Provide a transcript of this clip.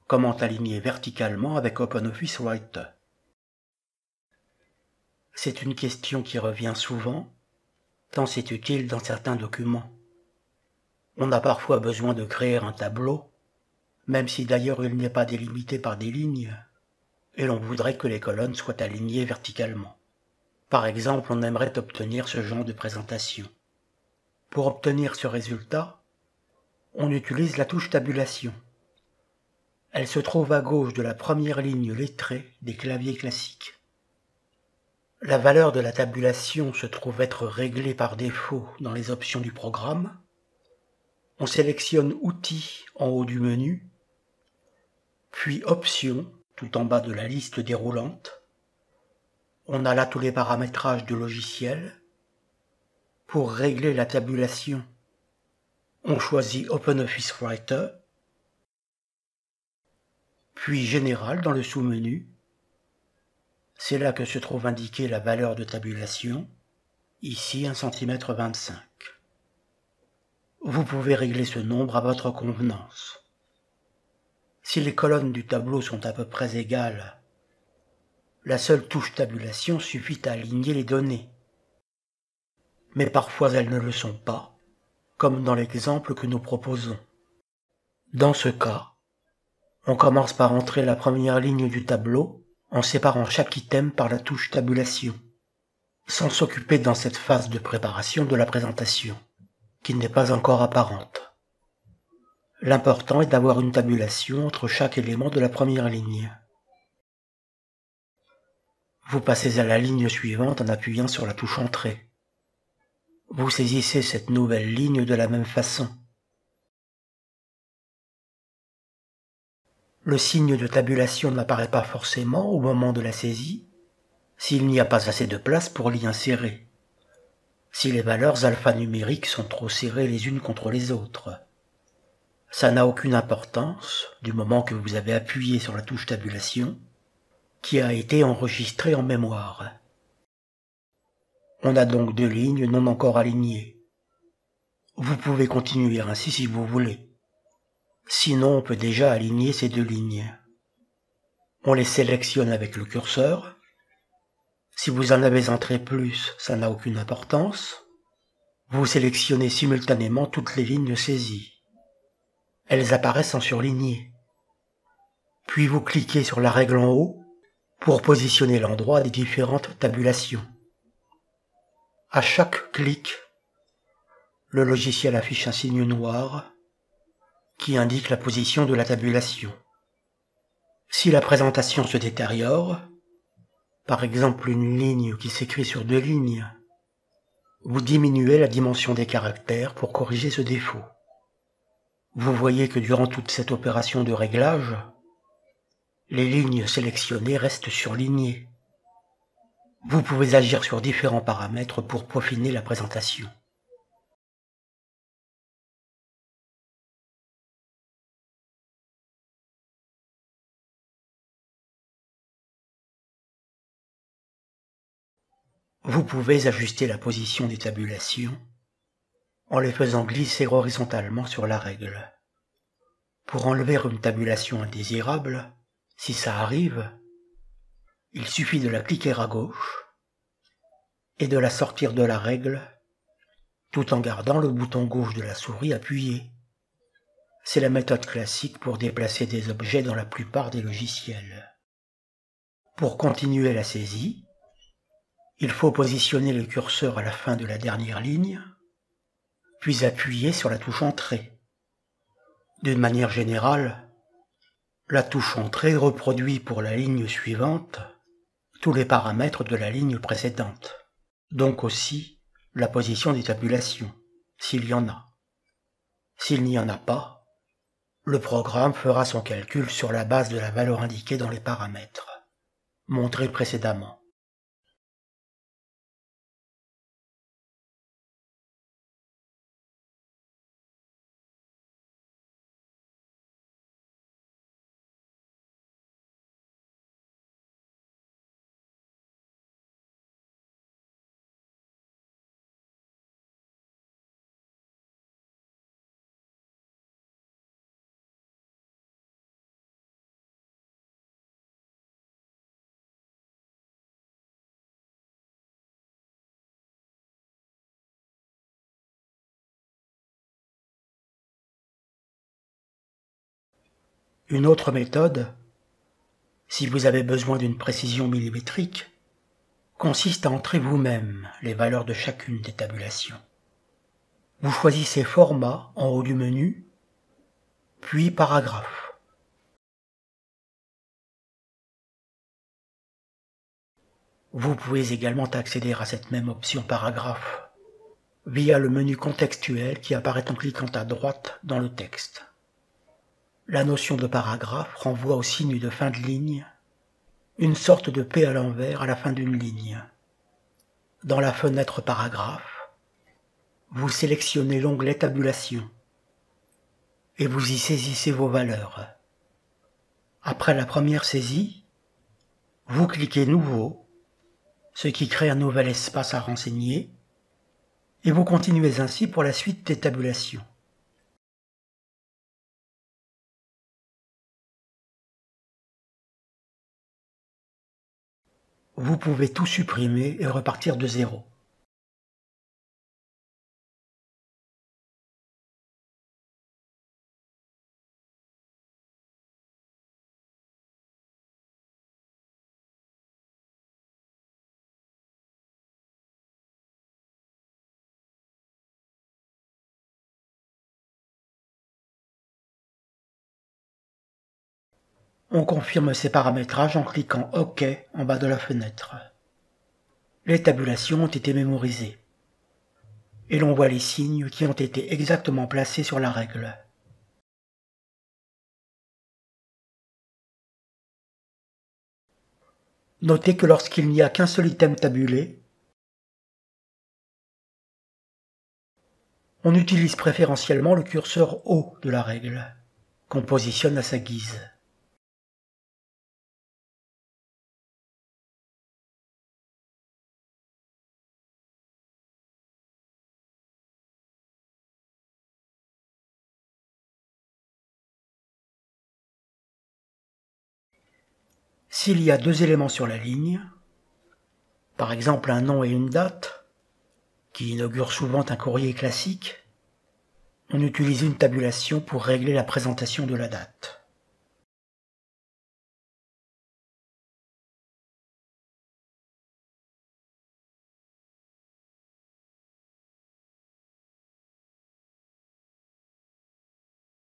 Comment aligner verticalement avec OpenOffice Writer? C'est une question qui revient souvent, tant c'est utile dans certains documents. On a parfois besoin de créer un tableau, même si d'ailleurs il n'est pas délimité par des lignes, et l'on voudrait que les colonnes soient alignées verticalement. Par exemple, on aimerait obtenir ce genre de présentation. Pour obtenir ce résultat, on utilise la touche tabulation. Elle se trouve à gauche de la première ligne lettrée des claviers classiques. La valeur de la tabulation se trouve être réglée par défaut dans les options du programme. On sélectionne Outils en haut du menu, puis Options tout en bas de la liste déroulante. On a là tous les paramétrages du logiciel. Pour régler la tabulation, on choisit OpenOffice Writer, puis Général dans le sous-menu. C'est là que se trouve indiquée la valeur de tabulation, ici 1,25 cm. Vous pouvez régler ce nombre à votre convenance. Si les colonnes du tableau sont à peu près égales, la seule touche tabulation suffit à aligner les données. Mais parfois elles ne le sont pas, comme dans l'exemple que nous proposons. Dans ce cas, on commence par entrer la première ligne du tableau en séparant chaque item par la touche tabulation, sans s'occuper dans cette phase de préparation de la présentation, qui n'est pas encore apparente. L'important est d'avoir une tabulation entre chaque élément de la première ligne. Vous passez à la ligne suivante en appuyant sur la touche Entrée. Vous saisissez cette nouvelle ligne de la même façon. Le signe de tabulation n'apparaît pas forcément au moment de la saisie, s'il n'y a pas assez de place pour l'y insérer, si les valeurs alphanumériques sont trop serrées les unes contre les autres. Ça n'a aucune importance du moment que vous avez appuyé sur la touche tabulation, qui a été enregistrée en mémoire. On a donc deux lignes non encore alignées. Vous pouvez continuer ainsi si vous voulez. Sinon, on peut déjà aligner ces deux lignes. On les sélectionne avec le curseur. Si vous en avez entré plus, ça n'a aucune importance. Vous sélectionnez simultanément toutes les lignes saisies. Elles apparaissent en surligné. Puis vous cliquez sur la règle en haut pour positionner l'endroit des différentes tabulations. À chaque clic, le logiciel affiche un signe noir qui indique la position de la tabulation. Si la présentation se détériore, par exemple une ligne qui s'écrit sur deux lignes, vous diminuez la dimension des caractères pour corriger ce défaut. Vous voyez que durant toute cette opération de réglage, les lignes sélectionnées restent surlignées. Vous pouvez agir sur différents paramètres pour peaufiner la présentation. Vous pouvez ajuster la position des tabulations en les faisant glisser horizontalement sur la règle. Pour enlever une tabulation indésirable, si ça arrive, il suffit de la cliquer à gauche et de la sortir de la règle tout en gardant le bouton gauche de la souris appuyé. C'est la méthode classique pour déplacer des objets dans la plupart des logiciels. Pour continuer la saisie, il faut positionner le curseur à la fin de la dernière ligne, puis appuyer sur la touche Entrée. D'une manière générale, la touche Entrée reproduit pour la ligne suivante tous les paramètres de la ligne précédente, donc aussi la position des tabulations, s'il y en a. S'il n'y en a pas, le programme fera son calcul sur la base de la valeur indiquée dans les paramètres, montrés précédemment. Une autre méthode, si vous avez besoin d'une précision millimétrique, consiste à entrer vous-même les valeurs de chacune des tabulations. Vous choisissez Format en haut du menu, puis Paragraphe. Vous pouvez également accéder à cette même option Paragraphe via le menu contextuel qui apparaît en cliquant à droite dans le texte. La notion de paragraphe renvoie au signe de fin de ligne, une sorte de P à l'envers à la fin d'une ligne. Dans la fenêtre Paragraphe, vous sélectionnez l'onglet Tabulation et vous y saisissez vos valeurs. Après la première saisie, vous cliquez Nouveau, ce qui crée un nouvel espace à renseigner, et vous continuez ainsi pour la suite des tabulations. Vous pouvez tout supprimer et repartir de zéro. On confirme ces paramétrages en cliquant OK en bas de la fenêtre. Les tabulations ont été mémorisées. Et l'on voit les signes qui ont été exactement placés sur la règle. Notez que lorsqu'il n'y a qu'un seul item tabulé, on utilise préférentiellement le curseur haut de la règle, qu'on positionne à sa guise. S'il y a deux éléments sur la ligne, par exemple un nom et une date, qui inaugurent souvent un courrier classique, on utilise une tabulation pour régler la présentation de la date.